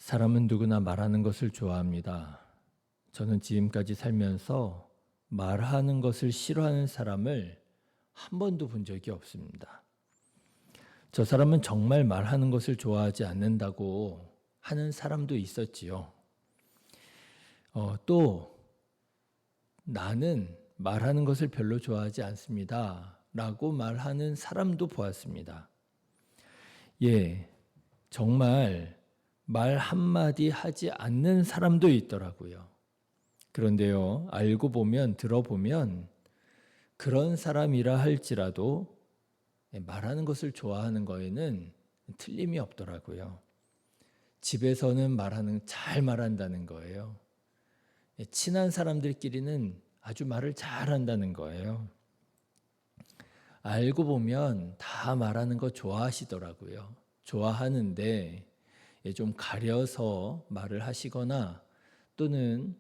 사람은 누구나 말하는 것을 좋아합니다. 저는 지금까지 살면서 말하는 것을 싫어하는 사람을 한 번도 본 적이 없습니다. 저 사람은 정말 말하는 것을 좋아하지 않는다고 하는 사람도 있었지요. 또 나는 말하는 것을 별로 좋아하지 않습니다. 라고 말하는 사람도 보았습니다. 정말 말 한마디 하지 않는 사람도 있더라고요. 그런데요, 알고 보면, 들어보면 그런 사람이라 할지라도 말하는 것을 좋아하는 거에는 틀림이 없더라고요. 집에서는 잘 말한다는 거예요. 친한 사람들끼리는 아주 말을 잘한다는 거예요. 알고 보면 다 말하는 거 좋아하시더라고요. 좋아하는데 좀 가려서 말을 하시거나 또는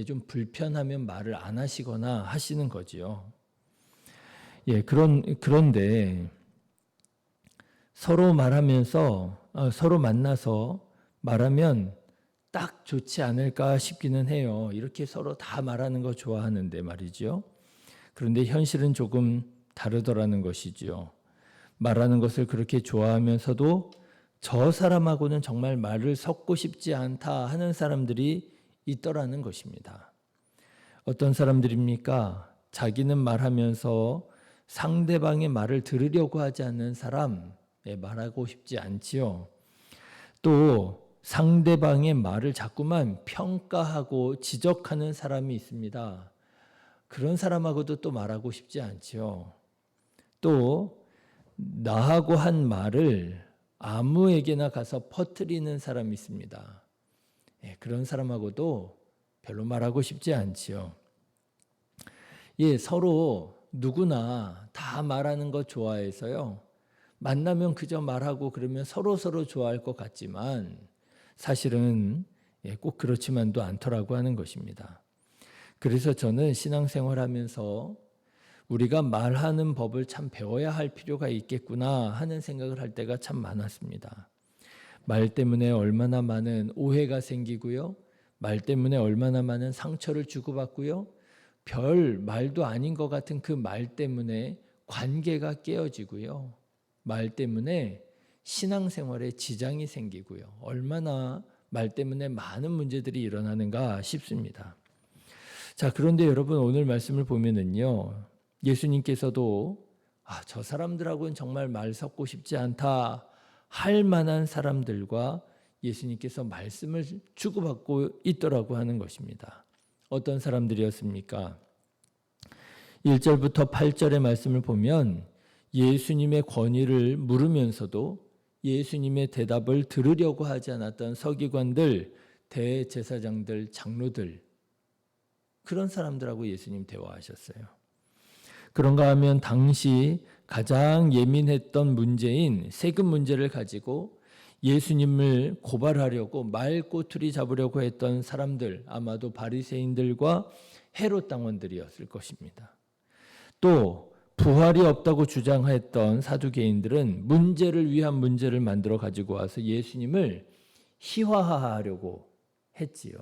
좀 불편하면 말을 안 하시거나 하시는 거지요. 그런데 서로 서로 만나서 말하면 딱 좋지 않을까 싶기는 해요. 이렇게 서로 다 말하는 거 좋아하는데 말이죠. 그런데 현실은 조금 다르더라는 것이죠. 말하는 것을 그렇게 좋아하면서도 저 사람하고는 정말 말을 섞고 싶지 않다 하는 사람들이 있더라는 것입니다. 어떤 사람들입니까? 자기는 말하면서 상대방의 말을 들으려고 하지 않는 사람, 말하고 싶지 않지요. 또 상대방의 말을 자꾸만 평가하고 지적하는 사람이 있습니다. 그런 사람하고도 또 말하고 싶지 않지요. 또 나하고 한 말을 아무에게나 가서 퍼뜨리는 사람이 있습니다. 그런 사람하고도 별로 말하고 싶지 않지요. 서로 누구나 다 말하는 거 좋아해서요. 만나면 그저 말하고 그러면 서로 좋아할 것 같지만 사실은 꼭 그렇지만도 않더라고 하는 것입니다. 그래서 저는 신앙생활하면서 우리가 말하는 법을 참 배워야 할 필요가 있겠구나 하는 생각을 할 때가 참 많았습니다. 말 때문에 얼마나 많은 오해가 생기고요. 말 때문에 얼마나 많은 상처를 주고받고요. 별 말도 아닌 것 같은 그 말 때문에 관계가 깨어지고요. 말 때문에 신앙생활에 지장이 생기고요. 얼마나 말 때문에 많은 문제들이 일어나는가 싶습니다. 자, 그런데 여러분 오늘 말씀을 보면은요. 예수님께서도 저 사람들하고는 정말 말 섞고 싶지 않다 할 만한 사람들과 예수님께서 말씀을 주고받고 있더라고 하는 것입니다. 어떤 사람들이었습니까? 1절부터 8절의 말씀을 보면 예수님의 권위를 물으면서도 예수님의 대답을 들으려고 하지 않았던 서기관들, 대제사장들, 장로들, 그런 사람들하고 예수님 대화하셨어요. 그런가 하면 당시 가장 예민했던 문제인 세금 문제를 가지고 예수님을 고발하려고 말꼬투리 잡으려고 했던 사람들, 아마도 바리새인들과 헤롯 당원들이었을 것입니다. 또 부활이 없다고 주장했던 사두개인들은 문제를 위한 문제를 만들어 가지고 와서 예수님을 희화화하려고 했지요.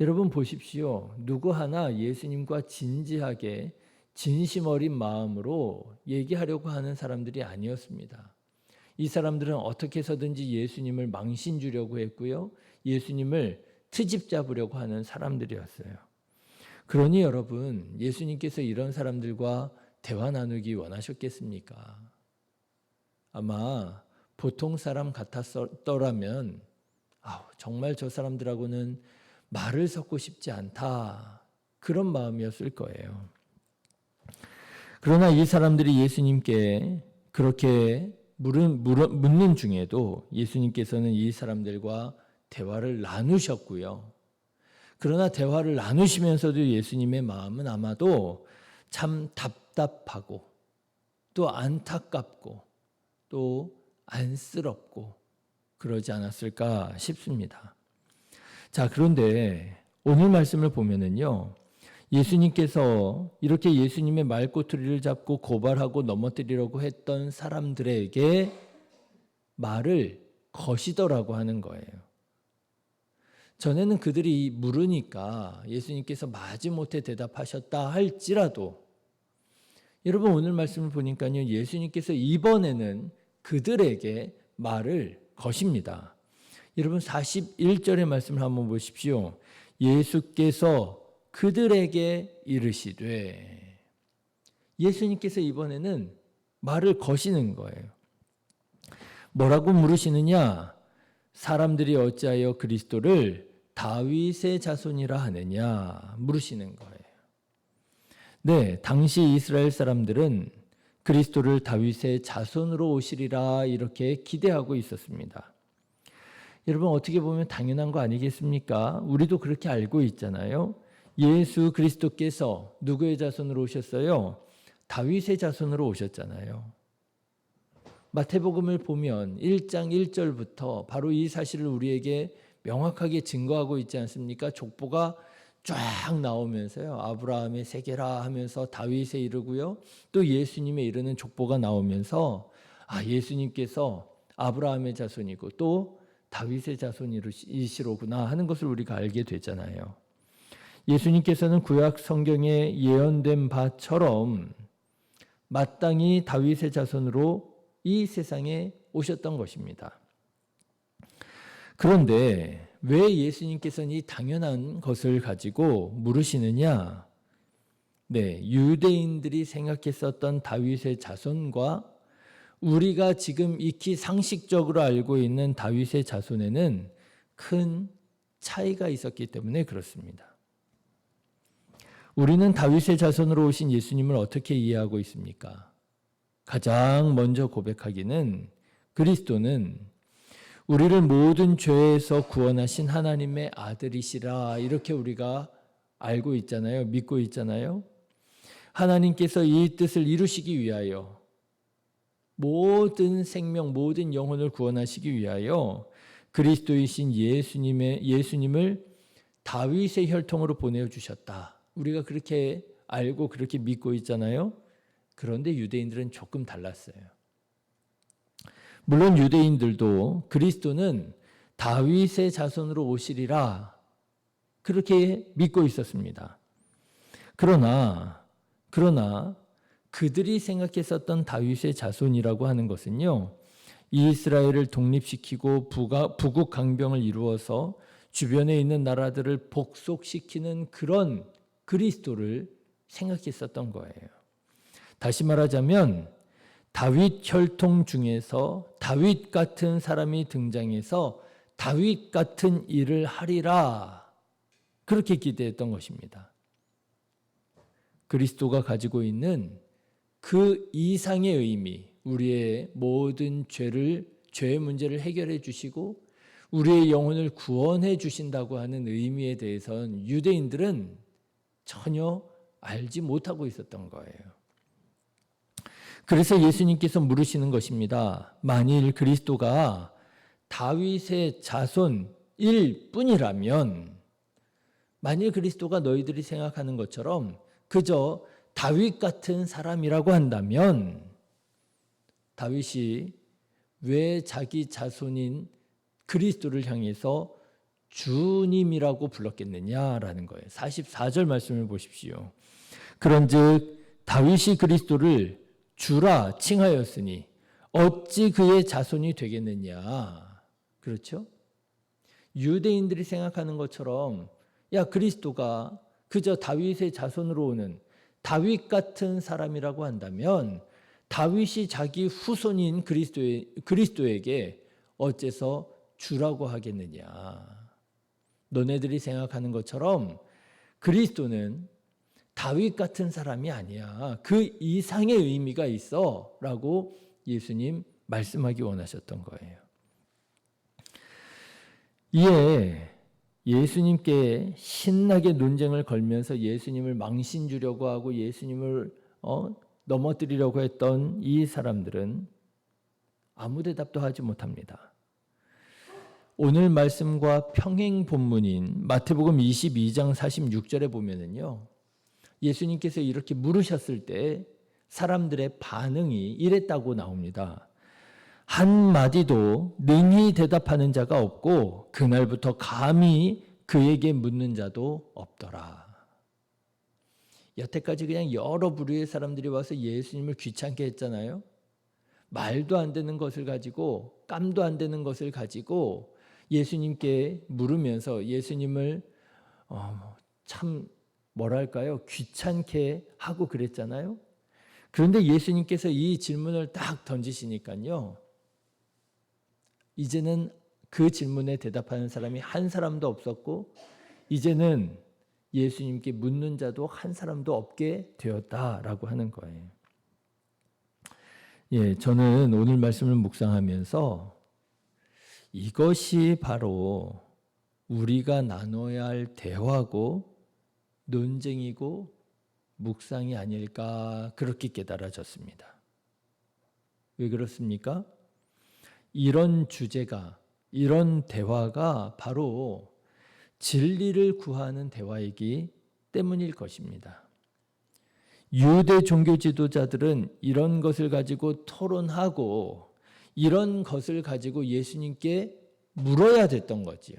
여러분 보십시오. 누구 하나 예수님과 진지하게 진심 어린 마음으로 얘기하려고 하는 사람들이 아니었습니다. 이 사람들은 어떻게 해서든지 예수님을 망신 주려고 했고요. 예수님을 트집 잡으려고 하는 사람들이었어요. 그러니 여러분, 예수님께서 이런 사람들과 대화 나누기 원하셨겠습니까? 아마 보통 사람 같았더라면 정말 저 사람들하고는 말을 섞고 싶지 않다. 그런 마음이었을 거예요. 그러나 이 사람들이 예수님께 그렇게 묻는 중에도 예수님께서는 이 사람들과 대화를 나누셨고요. 그러나 대화를 나누시면서도 예수님의 마음은 아마도 참 답답하고 또 안타깝고 또 안쓰럽고 그러지 않았을까 싶습니다. 자, 그런데 오늘 말씀을 보면은요. 예수님께서 이렇게 예수님의 말꼬투리를 잡고 고발하고 넘어뜨리려고 했던 사람들에게 말을 거시더라고 하는 거예요. 전에는 그들이 물으니까 예수님께서 마지못해 대답하셨다 할지라도 여러분 오늘 말씀을 보니까요. 예수님께서 이번에는 그들에게 말을 거십니다. 여러분 41절의 말씀을 한번 보십시오. 예수께서 그들에게 이르시되 예수님께서 이번에는 말을 거시는 거예요. 뭐라고 물으시느냐? 사람들이 어찌하여 그리스도를 다윗의 자손이라 하느냐 물으시는 거예요. 네, 당시 이스라엘 사람들은 그리스도를 다윗의 자손으로 오시리라 이렇게 기대하고 있었습니다. 여러분 어떻게 보면 당연한 거 아니겠습니까? 우리도 그렇게 알고 있잖아요. 예수 그리스도께서 누구의 자손으로 오셨어요? 다윗의 자손으로 오셨잖아요. 마태복음을 보면 1장 1절부터 바로 이 사실을 우리에게 명확하게 증거하고 있지 않습니까? 족보가 쫙 나오면서요. 아브라함의 세계라 하면서 다윗에 이르고요. 또 예수님에 이르는 족보가 나오면서 예수님께서 아브라함의 자손이고 또 다윗의 자손이시로구나 하는 것을 우리가 알게 되잖아요. 예수님께서는 구약 성경에 예언된 바처럼 마땅히 다윗의 자손으로 이 세상에 오셨던 것입니다. 그런데 왜 예수님께서는 이 당연한 것을 가지고 물으시느냐? 네, 유대인들이 생각했었던 다윗의 자손과 우리가 지금 익히 상식적으로 알고 있는 다윗의 자손에는 큰 차이가 있었기 때문에 그렇습니다. 우리는 다윗의 자손으로 오신 예수님을 어떻게 이해하고 있습니까? 가장 먼저 고백하기는 그리스도는 우리를 모든 죄에서 구원하신 하나님의 아들이시라 이렇게 우리가 알고 있잖아요. 믿고 있잖아요. 하나님께서 이 뜻을 이루시기 위하여 모든 생명, 모든 영혼을 구원하시기 위하여 그리스도이신 예수님을 다윗의 혈통으로 보내주셨다. 우리가 그렇게 알고 그렇게 믿고 있잖아요. 그런데 유대인들은 조금 달랐어요. 물론 유대인들도 그리스도는 다윗의 자손으로 오시리라 그렇게 믿고 있었습니다. 그러나 그들이 생각했었던 다윗의 자손이라고 하는 것은요. 이스라엘을 독립시키고 부국 강병을 이루어서 주변에 있는 나라들을 복속시키는 그런 그리스도를 생각했었던 거예요. 다시 말하자면 다윗 혈통 중에서 다윗 같은 사람이 등장해서 다윗 같은 일을 하리라 그렇게 기대했던 것입니다. 그리스도가 가지고 있는 그 이상의 의미, 우리의 모든 죄의 문제를 해결해 주시고 우리의 영혼을 구원해 주신다고 하는 의미에 대해서는 유대인들은 전혀 알지 못하고 있었던 거예요. 그래서 예수님께서 물으시는 것입니다. 만일 그리스도가 다윗의 자손일 뿐이라면, 만일 그리스도가 너희들이 생각하는 것처럼 그저 다윗 같은 사람이라고 한다면 다윗이 왜 자기 자손인 그리스도를 향해서 주님이라고 불렀겠느냐라는 거예요. 44절 말씀을 보십시오. 그런즉 다윗이 그리스도를 주라 칭하였으니 어찌 그의 자손이 되겠느냐. 그렇죠? 유대인들이 생각하는 것처럼 그리스도가 그저 다윗의 자손으로 오는 다윗 같은 사람이라고 한다면 다윗이 자기 후손인 그리스도에게 어째서 주라고 하겠느냐. 너네들이 생각하는 것처럼 그리스도는 다윗 같은 사람이 아니야. 그 이상의 의미가 있어 라고 예수님 말씀하기 원하셨던 거예요. 이에 예수님께 신나게 논쟁을 걸면서 예수님을 망신 주려고 하고 예수님을 넘어뜨리려고 했던 이 사람들은 아무 대답도 하지 못합니다. 오늘 말씀과 평행 본문인 마태복음 22장 46절에 보면은요. 예수님께서 이렇게 물으셨을 때 사람들의 반응이 이랬다고 나옵니다. 한마디도 능히 대답하는 자가 없고 그날부터 감히 그에게 묻는 자도 없더라. 여태까지 그냥 여러 부류의 사람들이 와서 예수님을 귀찮게 했잖아요. 말도 안 되는 것을 가지고, 깜도 안 되는 것을 가지고 예수님께 물으면서 예수님을 참 뭐랄까요? 귀찮게 하고 그랬잖아요. 그런데 예수님께서 이 질문을 딱 던지시니까요. 이제는 그 질문에 대답하는 사람이 한 사람도 없었고, 이제는 예수님께 묻는 자도 한 사람도 없게 되었다라고 하는 거예요. 예, 저는 오늘 말씀을 묵상하면서 이것이 바로 우리가 나눠야 할 대화고 논쟁이고 묵상이 아닐까 그렇게 깨달아졌습니다. 왜 그렇습니까? 이런 주제가, 이런 대화가 바로 진리를 구하는 대화이기 때문일 것입니다. 유대 종교 지도자들은 이런 것을 가지고 토론하고 이런 것을 가지고 예수님께 물어야 됐던 거지요.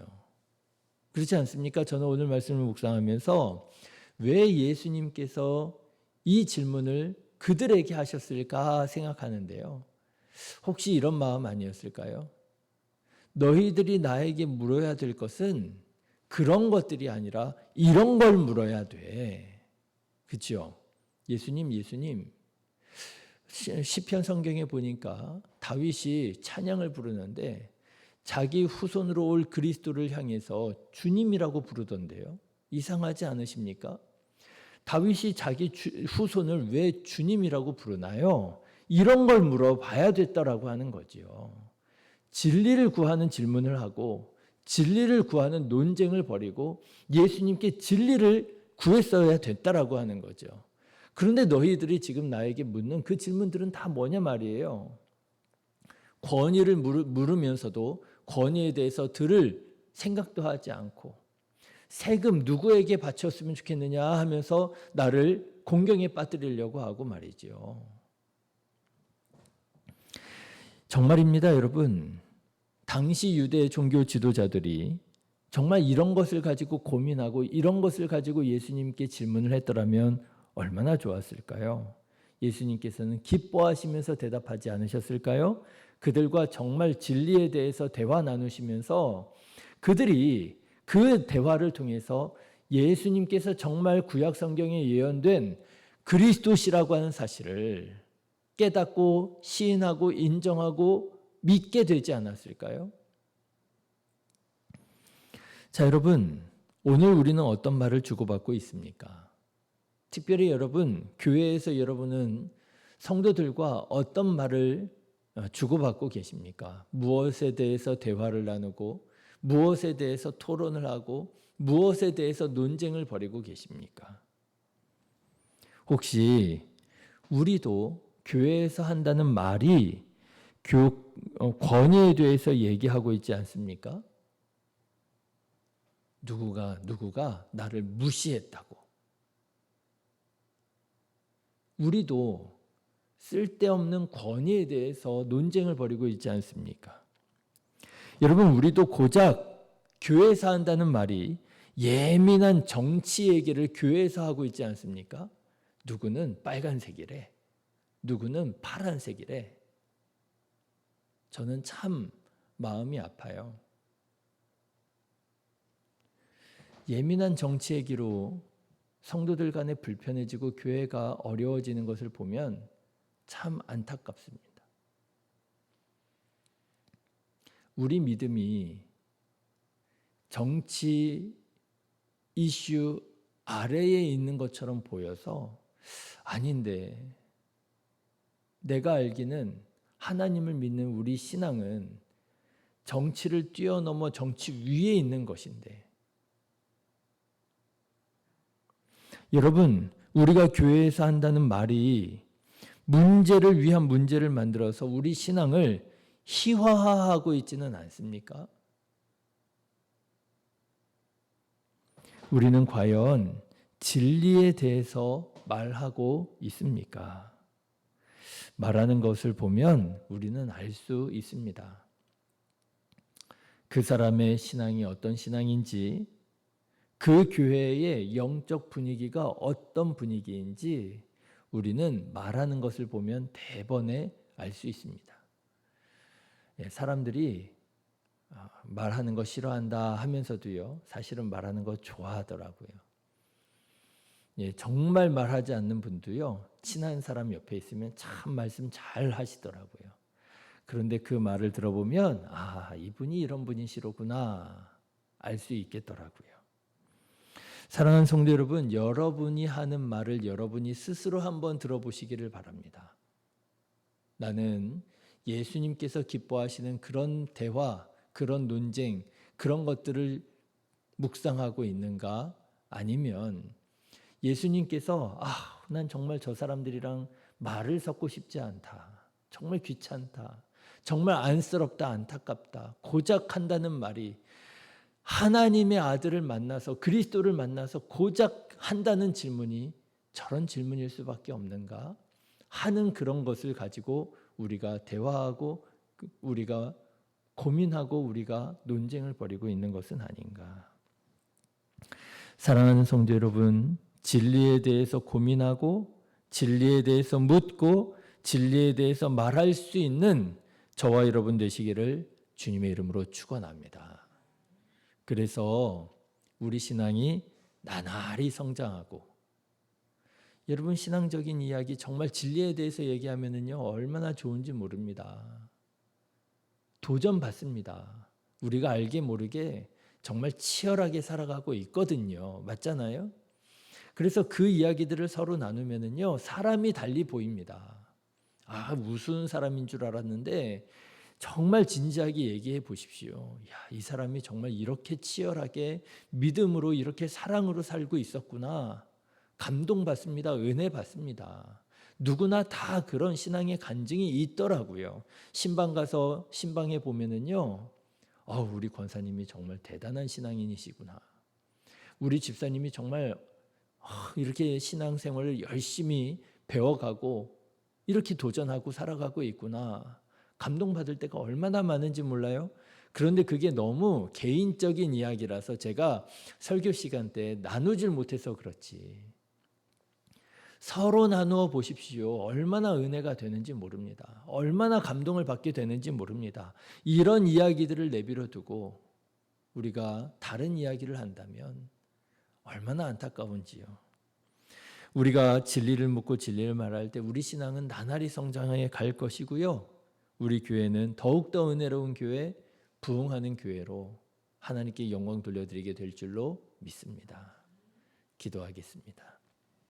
그렇지 않습니까? 저는 오늘 말씀을 묵상하면서 왜 예수님께서 이 질문을 그들에게 하셨을까 생각하는데요. 혹시 이런 마음 아니었을까요? 너희들이 나에게 물어야 될 것은 그런 것들이 아니라 이런 걸 물어야 돼. 그렇죠? 예수님 시편 성경에 보니까 다윗이 찬양을 부르는데 자기 후손으로 올 그리스도를 향해서 주님이라고 부르던데요. 이상하지 않으십니까? 다윗이 자기 후손을 왜 주님이라고 부르나요? 이런 걸 물어봐야 됐다라고 하는 거지요. 진리를 구하는 질문을 하고 진리를 구하는 논쟁을 벌이고 예수님께 진리를 구했어야 됐다라고 하는 거죠. 그런데 너희들이 지금 나에게 묻는 그 질문들은 다 뭐냐 말이에요. 권위를 물으면서도 권위에 대해서 들을 생각도 하지 않고 세금 누구에게 바쳤으면 좋겠느냐 하면서 나를 공경에 빠뜨리려고 하고 말이죠. 정말입니다, 여러분. 당시 유대 종교 지도자들이 정말 이런 것을 가지고 고민하고 이런 것을 가지고 예수님께 질문을 했더라면 얼마나 좋았을까요? 예수님께서는 기뻐하시면서 대답하지 않으셨을까요? 그들과 정말 진리에 대해서 대화 나누시면서 그들이 그 대화를 통해서 예수님께서 정말 구약 성경에 예언된 그리스도시라고 하는 사실을 깨닫고 시인하고 인정하고 믿게 되지 않았을까요? 자, 여러분, 오늘 우리는 어떤 말을 주고받고 있습니까? 특별히 여러분, 교회에서 여러분은 성도들과 어떤 말을 주고받고 계십니까? 무엇에 대해서 대화를 나누고 무엇에 대해서 토론을 하고 무엇에 대해서 논쟁을 벌이고 계십니까? 혹시 우리도 교회에서 한다는 말이 권위에 대해서 얘기하고 있지 않습니까? 누구가 나를 무시했다고. 우리도 쓸데없는 권위에 대해서 논쟁을 벌이고 있지 않습니까? 여러분, 우리도 고작 교회에서 한다는 말이 예민한 정치 얘기를 교회에서 하고 있지 않습니까? 누구는 빨간색이래. 누구는 파란색이래. 저는 참 마음이 아파요. 예민한 정치 얘기로 성도들 간에 불편해지고 교회가 어려워지는 것을 보면 참 안타깝습니다. 우리 믿음이 정치 이슈 아래에 있는 것처럼 보여서 아닌데, 내가 알기는 하나님을 믿는 우리 신앙은 정치를 뛰어넘어 정치 위에 있는 것인데, 여러분, 우리가 교회에서 한다는 말이 문제를 위한 문제를 만들어서 우리 신앙을 희화화하고 있지는 않습니까? 우리는 과연 진리에 대해서 말하고 있습니까? 말하는 것을 보면 우리는 알 수 있습니다. 그 사람의 신앙이 어떤 신앙인지, 그 교회의 영적 분위기가 어떤 분위기인지 우리는 말하는 것을 보면 대번에 알 수 있습니다. 사람들이 말하는 거 싫어한다 하면서도요, 사실은 말하는 거 좋아하더라고요. 정말 말하지 않는 분도요, 친한 사람 옆에 있으면 참 말씀 잘 하시더라고요. 그런데 그 말을 들어보면 이분이 이런 분이시로구나 알 수 있겠더라고요. 사랑하는 성도 여러분, 여러분이 하는 말을 여러분이 스스로 한번 들어보시기를 바랍니다. 나는 예수님께서 기뻐하시는 그런 대화, 그런 논쟁, 그런 것들을 묵상하고 있는가? 아니면 예수님께서 난 정말 저 사람들이랑 말을 섞고 싶지 않다. 정말 귀찮다. 정말 안쓰럽다, 안타깝다. 고작 한다는 말이 하나님의 아들을 만나서 그리스도를 만나서 고작 한다는 질문이 저런 질문일 수밖에 없는가 하는 그런 것을 가지고 우리가 대화하고 우리가 고민하고 우리가 논쟁을 벌이고 있는 것은 아닌가. 사랑하는 성도 여러분, 진리에 대해서 고민하고 진리에 대해서 묻고 진리에 대해서 말할 수 있는 저와 여러분 되시기를 주님의 이름으로 축원합니다. 그래서 우리 신앙이 나날이 성장하고, 여러분 신앙적인 이야기 정말 진리에 대해서 얘기하면은요 얼마나 좋은지 모릅니다. 도전 받습니다. 우리가 알게 모르게 정말 치열하게 살아가고 있거든요. 맞잖아요? 그래서 그 이야기들을 서로 나누면은요 사람이 달리 보입니다. 우스운 사람인 줄 알았는데 정말 진지하게 얘기해 보십시오. 이 사람이 정말 이렇게 치열하게 믿음으로 이렇게 사랑으로 살고 있었구나. 감동받습니다. 은혜 받습니다. 누구나 다 그런 신앙의 간증이 있더라고요. 신방 가서 신방에 보면은요, 우리 권사님이 정말 대단한 신앙인이시구나. 우리 집사님이 정말 이렇게 신앙생활을 열심히 배워가고 이렇게 도전하고 살아가고 있구나. 감동받을 때가 얼마나 많은지 몰라요? 그런데 그게 너무 개인적인 이야기라서 제가 설교 시간 때 나누질 못해서 그렇지. 서로 나누어 보십시오. 얼마나 은혜가 되는지 모릅니다. 얼마나 감동을 받게 되는지 모릅니다. 이런 이야기들을 내버려 두고 우리가 다른 이야기를 한다면 얼마나 안타까운지요. 우리가 진리를 묻고 진리를 말할 때 우리 신앙은 나날이 성장해 갈 것이고요. 우리 교회는 더욱더 은혜로운 교회, 부흥하는 교회로 하나님께 영광 돌려드리게 될 줄로 믿습니다. 기도하겠습니다.